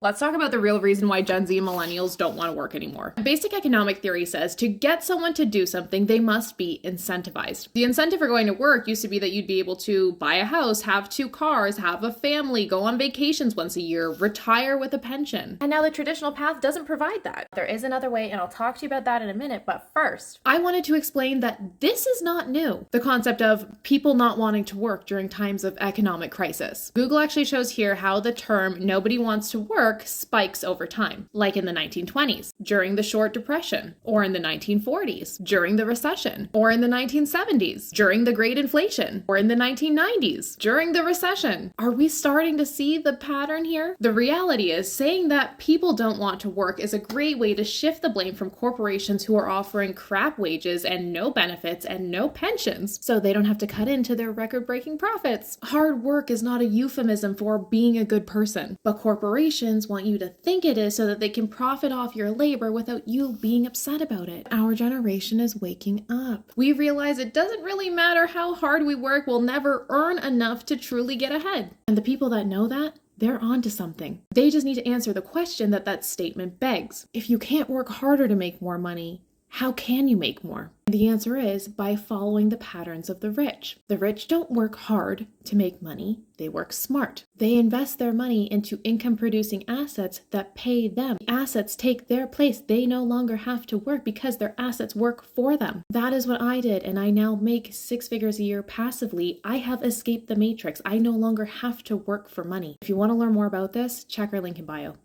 Let's talk about the real reason why Gen Z and Millennials don't want to work anymore. Basic economic theory says to get someone to do something, they must be incentivized. The incentive for going to work used to be that you'd be able to buy a house, have 2 cars, have a family, go on vacations once a year, retire with a pension. And now the traditional path doesn't provide that. There is another way, and I'll talk to you about that in a minute, but first, I wanted to explain that this is not new. The concept of people not wanting to work during times of economic crisis. Google actually shows here how the term nobody wants to work spikes over time, like in the 1920s, during the Short Depression, or in the 1940s, during the recession, or in the 1970s, during the Great Inflation, or in the 1990s, during the recession. Are we starting to see the pattern here? The reality is saying that people don't want to work is a great way to shift the blame from corporations who are offering crap wages and no benefits and no pensions, so they don't have to cut into their record-breaking profits. Hard work is not a euphemism for being a good person, but corporations want you to think it is so that they can profit off your labor without you being upset about it. Our generation is waking up. We realize it doesn't really matter how hard we work, we'll never earn enough to truly get ahead. And the people that know that, they're onto something. They just need to answer the question that statement begs. If you can't work harder to make more money, how can you make more? The answer is by following the patterns of the rich. The rich don't work hard to make money, they work smart. They invest their money into income-producing assets that pay them. The assets take their place. They no longer have to work because their assets work for them. That is what I did, and I now make 6 figures a year passively. I have escaped the matrix. I no longer have to work for money. If you want to learn more about this, check our link in bio.